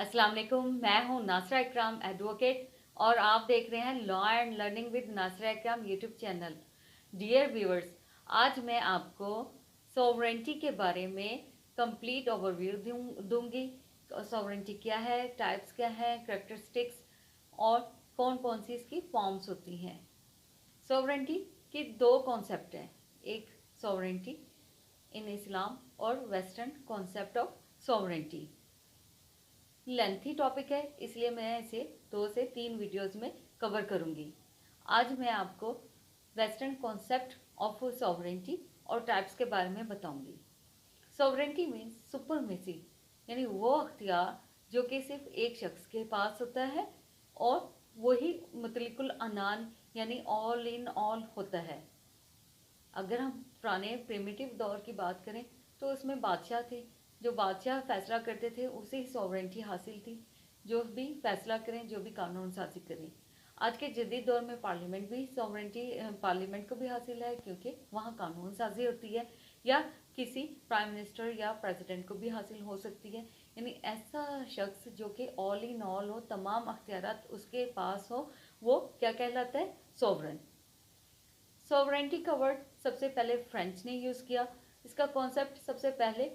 अस्सलाम वालेकुम। मैं हूं नासरा इकराम एडवोकेट और आप देख रहे हैं law and learning with Nashra Ikram YouTube channel. Dear viewers, आज मैं आपको सॉवरेंटी के बारे में कंप्लीट ओवरव्यू दूंगी। सॉवरेंटी क्या है, टाइप्स क्या है, कैरेक्टरिस्टिक्स और कौन कौन सी इसकी फॉर्म्स होती हैं। सॉवरेंटी के दो कॉन्सेप्ट हैं, एक सॉवरेंटी इन इस्लाम और western concept of sovereignty. Lengthy topic है, इसलिए मैं इसे 2 से 3 वीडियोस में कवर करूंगी। आज मैं आपको वेस्टर्न कॉन्सेप्ट ऑफ सॉवरेंटी और टाइप्स के बारे में बताऊंगी। सॉवरेंटी मीन्स सुपरमेसी, यानी वो अख्तियार जो कि सिर्फ एक शख्स के पास होता है और वही मुतलिकुल अनान यानी ऑल इन ऑल होता है। अगर हम पुराने प्रिमिटिव दौर की बात करें तो उसमें बादशाह थे, जो बादशाह फैसला करते थे उसे ही सॉवरेंटी हासिल थी। जो भी फैसला करें, जो भी कानून साजी करें। आज के जदीद दौर में पार्लियामेंट भी सॉवरेंटी पार्लियामेंट को भी हासिल है, क्योंकि वहाँ कानून साजी होती है, या किसी प्राइम मिनिस्टर या प्रेसिडेंट को भी हासिल हो सकती है। यानी ऐसा शख्स जो कि ऑल इन ऑल हो, तमाम अख्तियारात उसके पास हो, वो क्या कहलाता है? सॉवरन। सॉवरेंटी का वर्ड सबसे पहले फ्रेंच ने यूज़ किया। इसका कॉन्सेप्ट सबसे पहले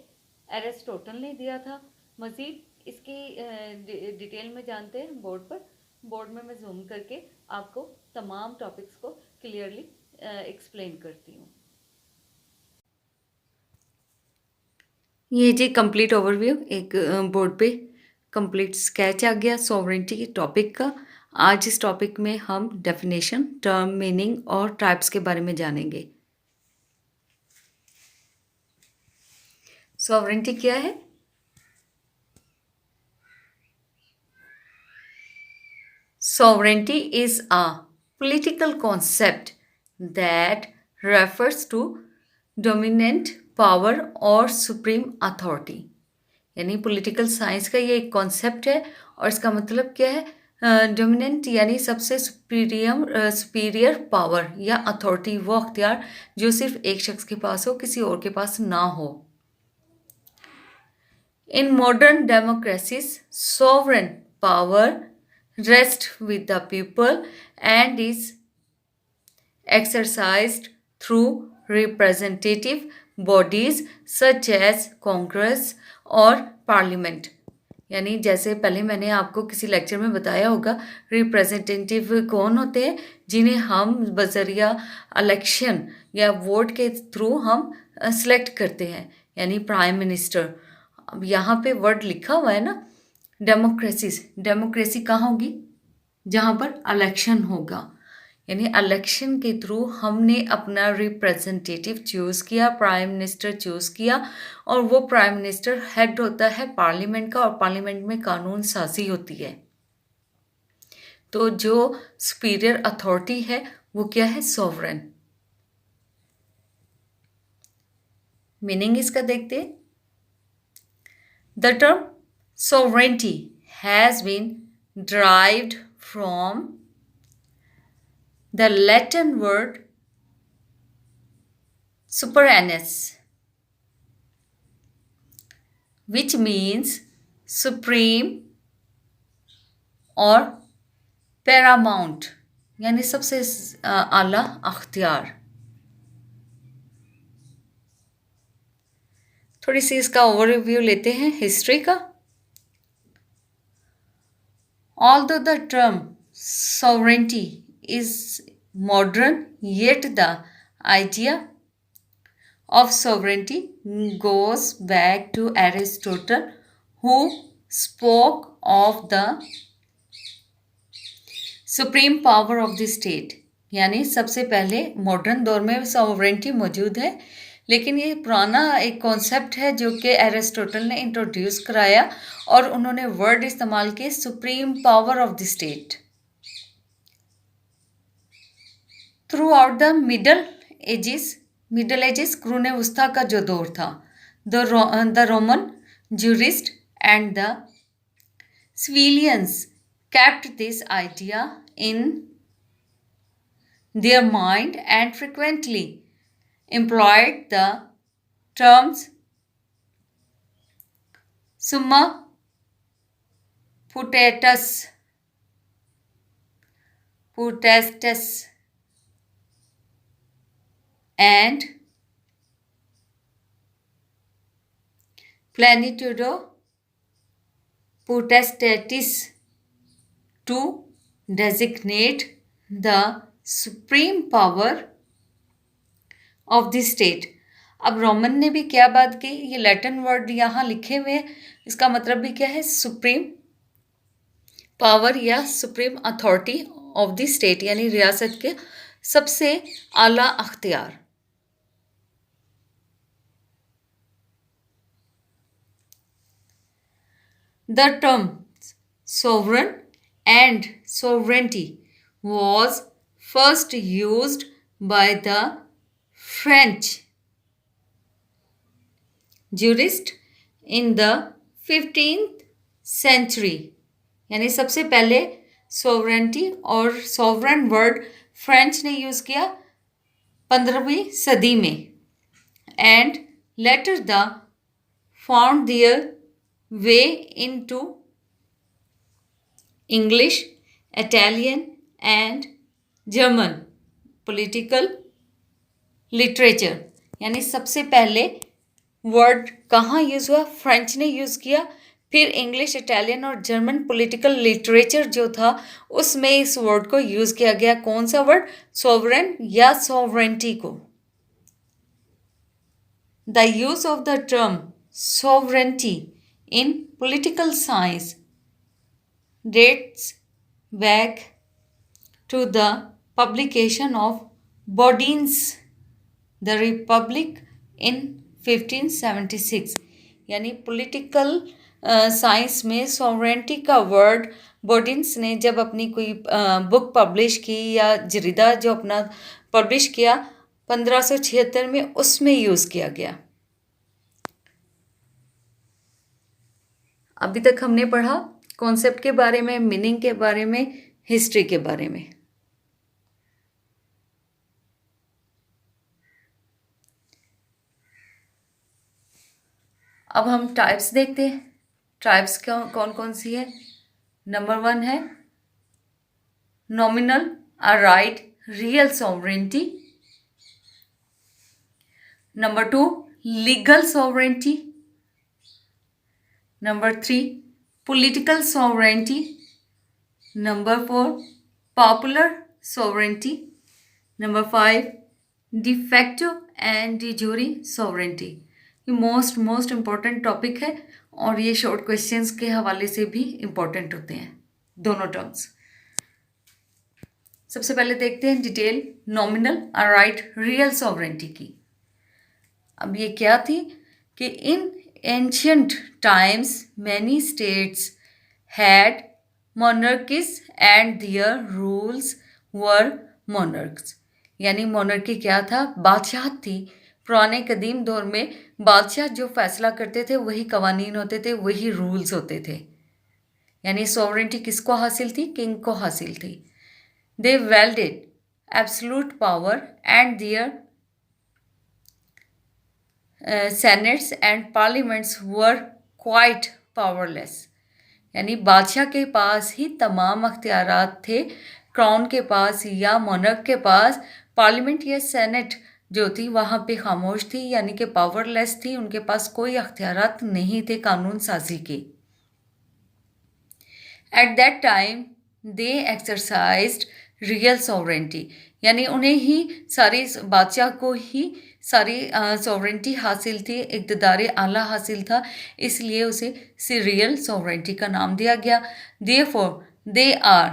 एरिस्टोटल ने दिया था। मज़ीद इसकी डिटेल में जानते हैं बोर्ड में मैं जूम करके आपको तमाम टॉपिक्स को क्लियरली एक्सप्लेन करती हूँ। ये जी कंप्लीट ओवरव्यू, एक बोर्ड पे कंप्लीट स्केच आ गया सॉवरेंटी के टॉपिक का। आज इस टॉपिक में हम डेफिनेशन, टर्म, मीनिंग और टाइप्स के बारे में जानेंगे। सॉवरेंटी क्या है? Sovereignty is a political concept that refers to dominant power or supreme authority। यानी पॉलिटिकल साइंस का ये एक कॉन्सेप्ट है और इसका मतलब क्या है? डोमिनेंट यानी सबसे सुपीरियर पावर या अथॉरिटी, वो अख्तियार जो सिर्फ एक शख्स के पास हो, किसी और के पास ना हो। In modern democracies, sovereign power rests with the people and is exercised through representative bodies such as Congress और Parliament। यानी जैसे पहले मैंने आपको किसी लेक्चर में बताया होगा, रिप्रेजेंटेटिव कौन होते हैं? जिन्हें हम बजरिया इलेक्शन या वोट के थ्रू हम सेलेक्ट करते हैं, यानी प्राइम मिनिस्टर। अब यहाँ पे वर्ड लिखा हुआ है ना, डेमोक्रेसीज। डेमोक्रेसी कहाँ होगी? जहाँ पर इलेक्शन होगा, यानी इलेक्शन के थ्रू हमने अपना रिप्रेजेंटेटिव चूज़ किया, प्राइम मिनिस्टर चूज़ किया, और वो प्राइम मिनिस्टर हेड होता है पार्लियामेंट का, और पार्लियामेंट में कानून साजी होती है। तो जो सुपीरियर अथॉरिटी है वो क्या है? सॉवरन। मीनिंग इसका देखते हैं। The term sovereignty has been derived from the Latin word sovereignus, which means supreme और paramount, यानी सबसे आला अख्तियार। थोड़ी सी इसका ओवरव्यू लेते हैं हिस्ट्री का। Although the term sovereignty is modern, yet the idea of sovereignty goes back to Aristotle, who spoke of the supreme power of the state। यानी सबसे पहले मॉडर्न दौर में सॉवरेंटी मौजूद है, लेकिन ये पुराना एक कॉन्सेप्ट है जो कि एरिस्टोटल ने इंट्रोड्यूस कराया, और उन्होंने वर्ड इस्तेमाल किए supreme power of the state. Throughout the middle ages कुरून वस्ता का जो दौर था, the Roman jurist and the civilians kept this idea in their mind and frequently employed the terms summa Putatus, Putatus, and Plenitudo Potestatis to designate the supreme power of the state. अब Roman ने भी क्या बात की, ये Latin word यहाँ लिखे हुए हैं, इसका मतलब भी क्या है, सुप्रीम पावर या supreme authority of the state, यानी रियासत के सबसे आला अख्तियार. The term sovereign and sovereignty was first used by the French jurist in the 15th century. यानी सबसे पहले सोवरेंटी और सोवरेन वर्ड फ्रेंच ने यूज़ किया 15वीं सदी में. And later the found their way into English, Italian and German political literature. यानी सबसे पहले वर्ड कहाँ यूज़ हुआ, फ्रेंच ने यूज़ किया, फिर इंग्लिश, इटालियन और जर्मन पॉलिटिकल लिटरेचर जो था उसमें इस वर्ड को यूज़ किया गया. कौन सा वर्ड, सोवरेन या सोवरेंटी को. The use of the term sovereignty in political science dates back to the publication of Bodin's The Republic in 1576. यानी पॉलिटिकल साइंस में सॉवरेंटी का वर्ड बोडिन्स ने जब अपनी कोई बुक पब्लिश की या जरीदा जो अपना पब्लिश किया 1576 में, उसमें यूज़ किया गया. अभी तक हमने पढ़ा कॉन्सेप्ट के बारे में, मीनिंग के बारे में, हिस्ट्री के बारे में. अब हम टाइप्स देखते हैं. टाइप्स कौन कौन सी है. नंबर 1 है nominal a right real sovereignty. Number 2 legal sovereignty. Number 3 political sovereignty. Number 4 popular sovereignty. Number 5 de facto and de jure sovereignty. ये मोस्ट इम्पॉर्टेंट टॉपिक है और ये शॉर्ट क्वेश्चंस के हवाले से भी इम्पॉर्टेंट होते हैं दोनों टर्म्स. सबसे पहले देखते हैं डिटेल नॉमिनल और राइट रियल सॉवरेंटी की. अब ये क्या थी कि इन ancient times many states had monarchies and their rules were monarchs. यानी मोनर्की क्या था, बादशाह थी. पुराने कदीम दौर में बादशाह जो फैसला करते थे वही कवानीन होते थे, वही रूल्स होते थे. यानी सॉवरेंटी किसको हासिल थी, किंग को हासिल थी. They wielded absolute power and their senates and parliaments were quite powerless. यानी बादशाह के पास ही तमाम अख्तियारात थे, क्राउन के पास या मोनर्क के पास पार्लियामेंट या सेनेट जो थी वहाँ पे खामोश थी, यानी कि पावरलेस थी, उनके पास कोई अख्तियारात नहीं थे कानून साजी के. At that time they exercised real sovereignty. यानी उन्हें ही सारी, बादशाह को ही सारी सॉवरेंटी हासिल थी, इक़्तिदार आला हासिल था, इसलिए उसे रियल सॉवरेंटी का नाम दिया गया. Therefore they are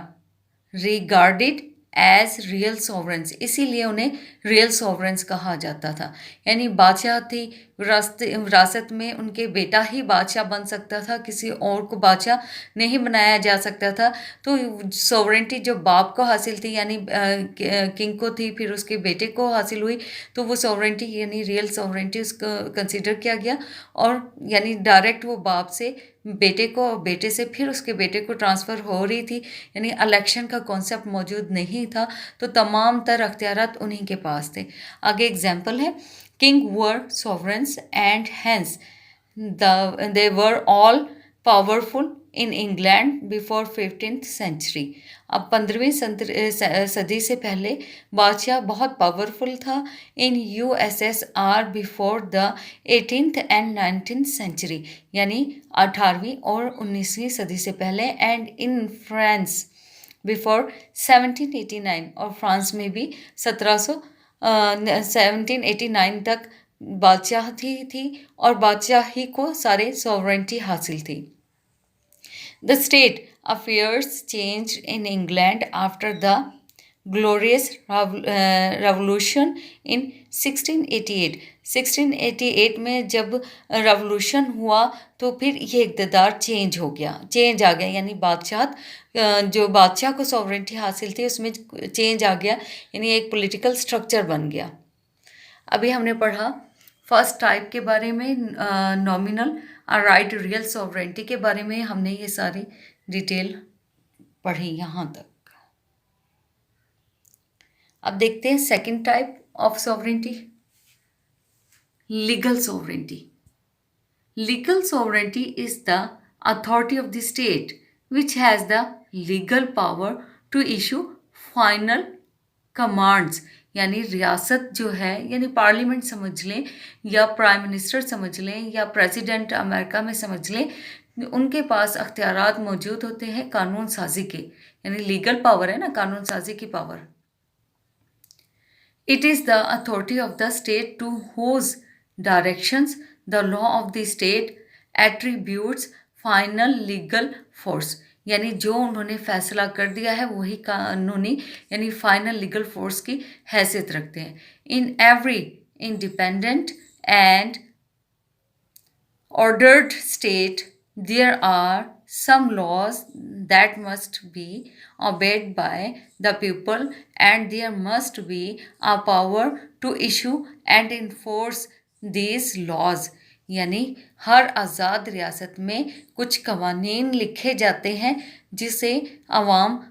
regarded as real sovereigns, इसीलिए उन्हें रियल सॉवरेंस कहा जाता था. यानी बादशाह थी, विरासत में उनके बेटा ही बादशाह बन सकता था, किसी और को बादशाह नहीं बनाया जा सकता था. तो सॉवरेंटी जो बाप को हासिल थी यानी किंग को थी, फिर उसके बेटे को हासिल हुई, तो वो सॉवरेंटी यानी रियल सॉवरेंटी उसको कंसिडर किया गया. और यानी डायरेक्ट वो बाप से बेटे को, बेटे से फिर उसके बेटे को ट्रांसफ़र हो रही थी. यानी इलेक्शन का कॉन्सेप्ट मौजूद नहीं था, तो तमाम तर अख्तियारात उन्हीं के पास थे. आगे एग्जाम्पल है king were sovereigns and hence they were all powerful in England before 15th century. अब 15वीं सदी से पहले बादशाह बहुत पावरफुल था in USSR before the 18th and 19th century, यानी 18वीं और 19वीं सदी से पहले, एंड इन फ्रांस बिफोर 1789, और फ्रांस में भी 1789 तक बादशाह थी और बादशाही को सारे सॉवरेंटी हासिल थी। The state affairs changed in England after the Glorious Revolution in 1688। 1688 में जब रेवोल्यूशन हुआ तो फिर ये इक़्तिदार चेंज आ गया, यानी जो बादशाह को सॉवरेंटी हासिल थी उसमें चेंज आ गया, यानी एक पॉलिटिकल स्ट्रक्चर बन गया। अभी हमने पढ़ा फर्स्ट टाइप के बारे में, नॉमिनल राइट रियल सॉवरेंटी के बारे में हमने ये सारी डिटेल पढ़ी यहाँ तक। अब देखते हैं second type of sovereignty, legal sovereignty. Legal sovereignty is the authority of the state which has the legal power to issue final commands, यानी रियासत जो है, यानी पार्लियामेंट समझ लें या प्राइम मिनिस्टर समझ लें या प्रेसिडेंट अमेरिका में समझ लें, उनके पास अख्तियारात मौजूद होते हैं कानून साजी के, यानी लीगल पावर है ना, कानून साजी की power. It is the authority of the state to whose directions the law of the state attributes final legal force, यानी जो उन्होंने फैसला कर दिया है वही कानूनी यानी फाइनल लीगल फोर्स की हैसियत रखते हैं। In every independent and ordered state there are some laws that must be obeyed by the people, and there must be a power to issue and enforce these laws, यानी हर आज़ाद रियासत में कुछ कवानीन लिखे जाते हैं जिसे अवाम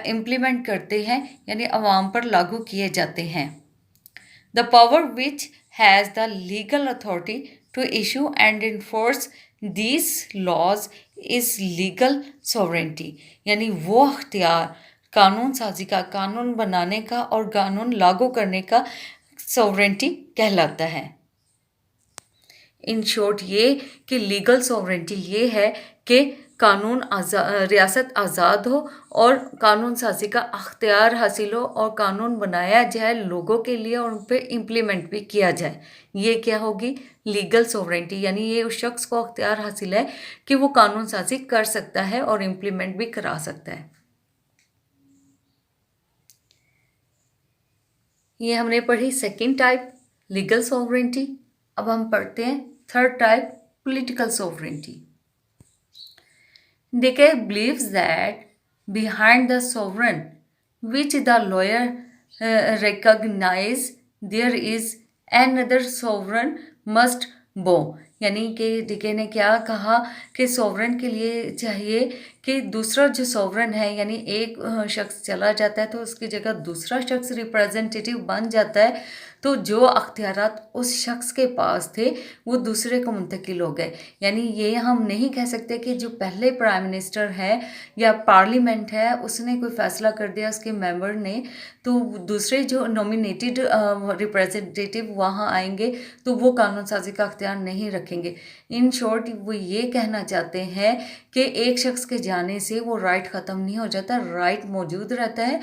इम्प्लीमेंट करते हैं, यानी अवाम पर लागू किए जाते हैं। The power which has the legal authority to issue and enforce these laws is legal sovereignty, यानी वो अख्तियार कानून साजी का, कानून बनाने का और कानून लागू करने का सॉवरेंटी कहलाता है। इन शॉर्ट ये कि लीगल सॉवरेंटी ये है कि कानून रियासत आज़ाद हो और कानून साजी का अख्तियार हासिल हो और कानून बनाया जाए लोगों के लिए और उन पर इम्प्लीमेंट भी किया जाए, ये क्या होगी लीगल सॉवरेंटी, यानी ये उस शख्स को अख्तियार हासिल है कि वो कानून साजी कर सकता है और इम्प्लीमेंट भी करा सकता है। ये हमने पढ़ी सेकेंड टाइप लीगल सॉवरेंटी। अब हम पढ़ते हैं third type political sovereignty. Decay believes that behind the sovereign which the lawyer recognize there is another sovereign must bow, यानी कि डिके ने क्या कहा कि सोवरेन के लिए चाहिए कि दूसरा जो सोवरेन है, यानी एक शख्स चला जाता है तो उसकी जगह दूसरा शख्स रिप्रेजेंटेटिव बन जाता है, तो जो अख्तियारात उस शख्स के पास थे वो दूसरे को मुंतकिल हो गए। यानी ये हम नहीं कह सकते कि जो पहले प्राइम मिनिस्टर है या पार्लियामेंट है उसने कोई फ़ैसला कर दिया उसके मेंबर ने, तो दूसरे जो नॉमिनेटेड रिप्रेजेंटेटिव वहाँ आएंगे तो वो कानून साजी का अख्तियार नहीं रखेंगे। इन शॉर्ट वो ये कहना चाहते हैं कि एक शख्स के जाने से वो राइट ख़त्म नहीं हो जाता, राइट मौजूद रहता है,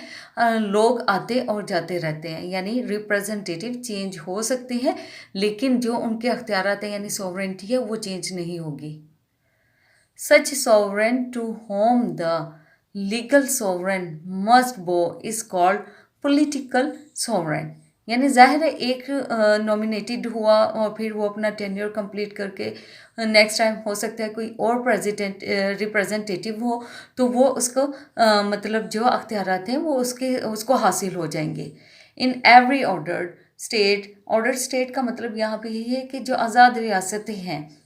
लोग आते और जाते रहते हैं, यानी रिप्रेजेंटेटिव चेंज हो सकते हैं लेकिन जो उनके अख्तियारात हैं यानी सॉवरेंटी है वो चेंज नहीं होगी। Such sovereign to whom the legal sovereign must bow is called political sovereign, यानी जाहिर है एक नॉमिनेटेड हुआ और फिर वो अपना टेन्योर कंप्लीट करके नेक्स्ट टाइम हो सकता है कोई और प्रेसिडेंट रिप्रेजेंटेटिव हो तो वो उसको मतलब जो अख्तियारात हैं वो उसको हासिल हो जाएंगे। इन एवरी ऑर्डर्ड स्टेट का मतलब यहाँ पे यही है कि जो आज़ाद रियासतें हैं,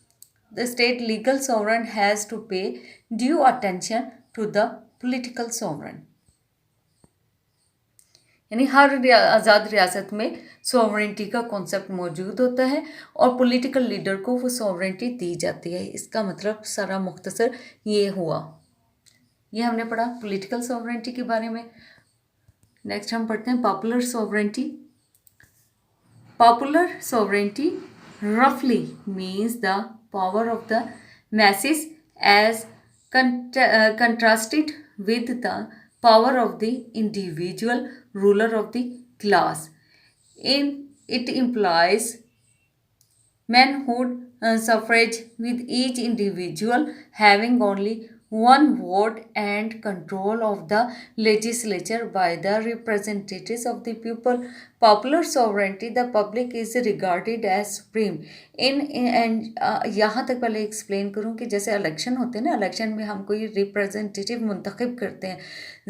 the state legal sovereign has to pay due attention to the political sovereign. यानी हर आज़ाद रियासत में सॉवरेंटी का कॉन्सेप्ट मौजूद होता है और पॉलिटिकल लीडर को वो सॉवरेंटी दी जाती है। इसका मतलब सारा मुख्तसर ये हुआ। ये हमने पढ़ा पॉलिटिकल सॉवरेंटी के बारे में। नेक्स्ट हम पढ़ते हैं popular sovereignty. Popular sovereignty roughly means the power of the masses as contrasted with the power of the individual ruler of the class. It implies manhood suffrage with each individual having only one vote and control of the legislature by the representatives of the people. Popular sovereignty, the public is regarded as supreme. यहाँ तक पहले explain करूँ कि जैसे election होते हैं ना, election में हम कोई रिप्रेजेंटेटिव मुंतखब करते हैं।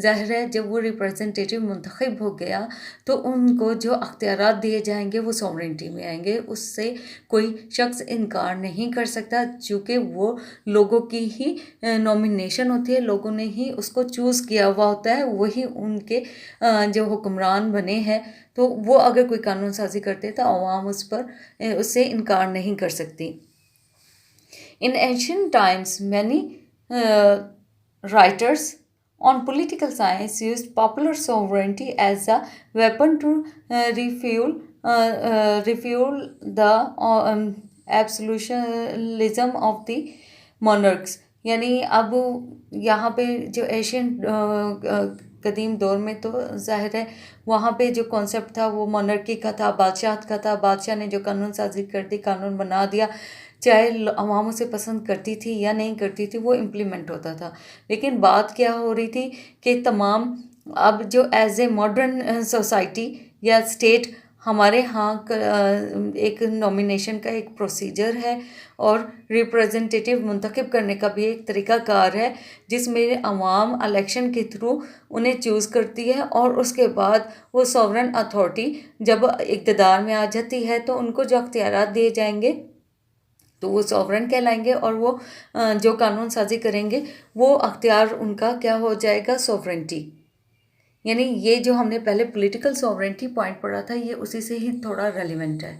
ज़ाहिर है जब वो रिप्रेजेंटेटिव मुंतखब हो गया तो उनको जो अख्तियारात दिए जाएंगे वो सॉवरेंटी में आएंगे। उससे कोई शख्स इनकार नहीं कर सकता, चूँकि वो लोगों की ही नॉमिनेशन होती है, लोगों ने ही उसको चूज़ किया हुआ होता है, वही उनके जो हुक्मरान बने हैं। तो वो अगर कोई कानून साजी करते तो अवाम उस पर उससे इनकार नहीं कर सकती। इन ancient times many writers on political science used popular sovereignty as a weapon to refuel the absolutism of the monarchs। यानी अब यहाँ पे जो एशियन कदीम दौर में तो ज़ाहिर है वहाँ पे जो कॉन्सेप्ट था वो मोनार्की का था, बादशाहत का था। बादशाह ने जो कानून साजी कर दी, कानून बना दिया, चाहे अवाम उसे पसंद करती थी या नहीं करती थी, वो इम्प्लीमेंट होता था। लेकिन बात क्या हो रही थी कि तमाम अब जो एज ए मॉडर्न सोसाइटी या स्टेट हमारे यहाँ एक नॉमिनेशन का एक प्रोसीजर है और रिप्रेजेंटेटिव मुंतखब करने का भी एक तरीक़ाकार है, जिसमें अवाम इलेक्शन के थ्रू उन्हें चूज़ करती है और उसके बाद वो सॉवरन अथॉरिटी जब इक़्तिदार में आ जाती है तो उनको जो अख्तियारात दिए जाएंगे तो वो सॉवरन कहलाएंगे और वो जो कानून साजी करेंगे वो अख्तियार उनका क्या हो जाएगा, सॉवरेंटी। यानी ये जो हमने पहले पॉलिटिकल सॉवरेंटी पॉइंट पढ़ा था ये उसी से ही थोड़ा रेलिवेंट है।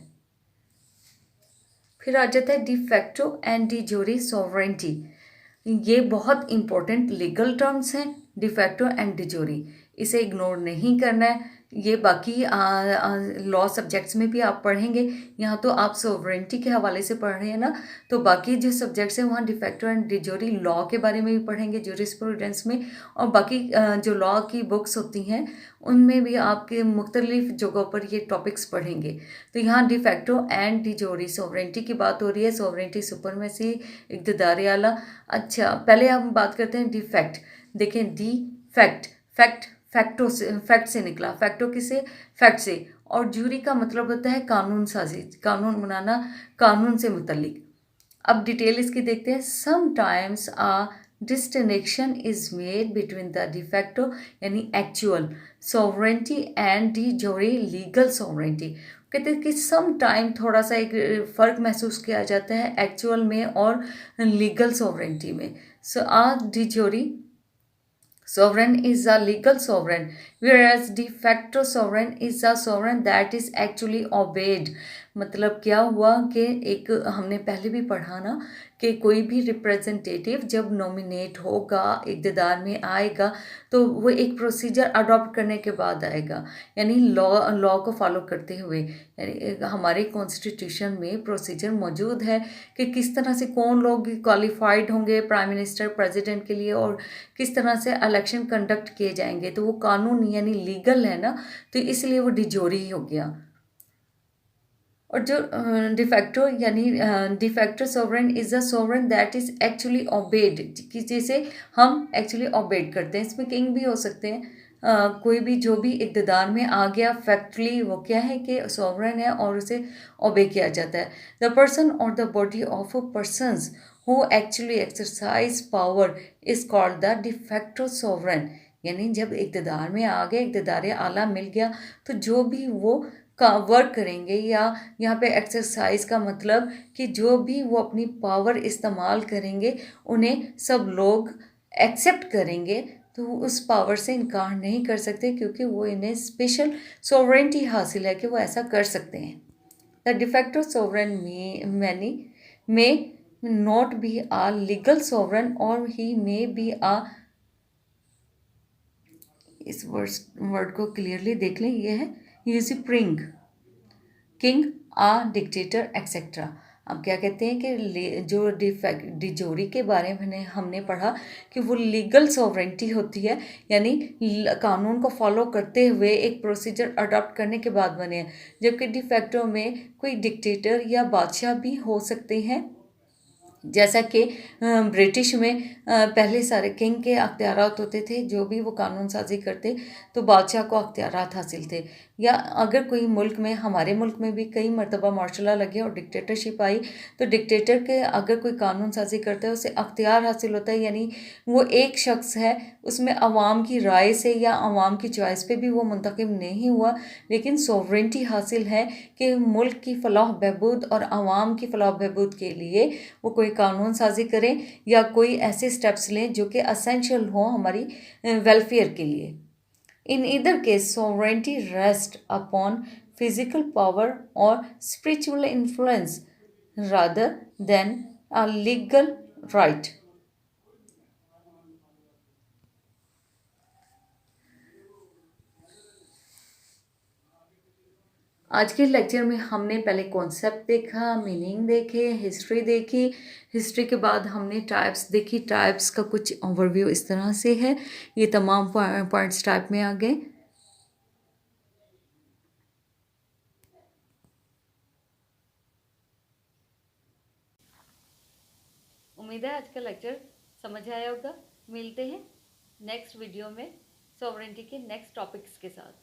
फिर आ जाता है डिफैक्टो एंड डी जोरी सॉवरेंटी। ये बहुत इंपॉर्टेंट लीगल टर्म्स हैं, डिफैक्टो एंड डी जोरी, इसे इग्नोर नहीं करना है। ये बाकी लॉ सब्जेक्ट्स में भी आप पढ़ेंगे। यहाँ तो आप सोवरेंटी के हवाले से पढ़ रहे हैं ना, तो बाकी जो सब्जेक्ट्स हैं वहाँ डिफैक्टो एंड डी जोरी लॉ के बारे में भी पढ़ेंगे, जूरिस्प्रूडेंस में। और बाकी जो लॉ की बुक्स होती हैं उनमें भी आपके मुख्तलिफ जगहों पर ये टॉपिक्स पढ़ेंगे। तो यहाँ डिफैक्टो एंड डी जोरी सॉवरेंटी की बात हो रही है, सॉवरेंटी सुपरमेसी, इक़्तिदार आला। अच्छा, पहले हम बात करते हैं डिफैक्ट। देखें डी फैक्ट फैक्ट से निकला, फैक्टो किसे, फैक्ट से, और जूरी का मतलब होता है कानून साजी, कानून बनाना, कानून से मुतल्लिक। अब डिटेल इसकी देखते हैं। Sometimes a distinction is made between the de facto यानी actual sovereignty and de jure legal sovereignty. कहते हैं कि सम टाइम थोड़ा सा एक फ़र्क महसूस किया जाता है एक्चुअल में और लीगल सॉवरेंटी में। सो आ डी जोरी sovereign is a legal sovereign, whereas de facto sovereign is a sovereign that is actually obeyed। मतलब क्या हुआ कि एक हमने पहले भी पढ़ा ना कि कोई भी रिप्रेजेंटेटिव जब नॉमिनेट होगा, इक़्तिदार में आएगा, तो वो एक प्रोसीजर अडॉप्ट करने के बाद आएगा, यानी लॉ को फॉलो करते हुए। यानी हमारे कॉन्स्टिट्यूशन में प्रोसीजर मौजूद है कि किस तरह से कौन लोग क्वालिफाइड होंगे प्राइम मिनिस्टर, प्रेसिडेंट के लिए, और किस तरह से इलेक्शन कंडक्ट किए जाएंगे। तो वो कानून यानी लीगल है ना, तो इसलिए वो डिजोरी हो गया। और जो डिफैक्टो यानी de facto sovereign is a sovereign that is actually obeyed, कि जैसे हम एक्चुअली ओबेड करते हैं। इसमें किंग भी हो सकते हैं, कोई भी जो भी इक़्तिदार में आ गया फैक्टली वो क्या है कि सोवरेन है और उसे ओबे किया जाता है। द पर्सन और the body of persons who actually exercise power is called the de facto sovereign. यानी जब इक़्तिदार में आ गए, इक़्तिदार आला मिल गया, तो जो भी वो का वर्क करेंगे, या यहाँ पे एक्सरसाइज का मतलब कि जो भी वो अपनी पावर इस्तेमाल करेंगे उन्हें सब लोग एक्सेप्ट करेंगे, तो उस पावर से इनकार नहीं कर सकते, क्योंकि वो इन्हें स्पेशल सोवरेंटी हासिल है कि वो ऐसा कर सकते हैं। The de facto sovereign may not be a legal sovereign और ही मे बी आ, इस वर्ड को क्लियरली देख लें, ये है यूजिप्रिंग किंग, आ डिक्टेटर, एक्सेट्रा। अब क्या कहते हैं कि जो डिजोरी के बारे में हमने पढ़ा कि वो लीगल सॉवरेंटी होती है, यानी कानून को फॉलो करते हुए एक प्रोसीजर अडॉप्ट करने के बाद बने हैं, जबकि डिफेक्टो में कोई डिक्टेटर या बादशाह भी हो सकते हैं। जैसा कि ब्रिटिश में पहले सारे किंग के अख्तियारात होते थे, जो भी वो कानून साजी करते तो बादशाह को अख्तियारात हासिल थे। या अगर कोई मुल्क में, हमारे मुल्क में भी कई मरतबा मार्शल लॉ लगे और डिक्टेटरशिप आई, तो डिक्टेटर के अगर कोई कानून साजी करता है उसे अख्तियार हासिल होता है, यानी वो एक शख्स है, उसमें अवाम की राय से या अवाम की चॉइस पे भी वो मुंतखब नहीं हुआ, लेकिन सोवरेंटी हासिल है कि मुल्क की फलाह बहबूद और अवाम की फलाह बहबूद के लिए वो कोई कानून साजी करें या कोई ऐसे स्टेप्स लें जो कि असेंशियल हो हमारी वेलफेयर के लिए। In either case sovereignty rest upon physical power और spiritual influence rather than a legal right. आज के लेक्चर में हमने पहले कॉन्सेप्ट देखा, मीनिंग देखे, हिस्ट्री देखी। हिस्ट्री के बाद हमने टाइप्स देखी। टाइप्स का कुछ ओवरव्यू इस तरह से है, ये तमाम पॉइंट्स टाइप में आ गए। उम्मीद है आज का लेक्चर समझ आया होगा। मिलते हैं नेक्स्ट वीडियो में सॉवरेंटी के नेक्स्ट टॉपिक्स के साथ।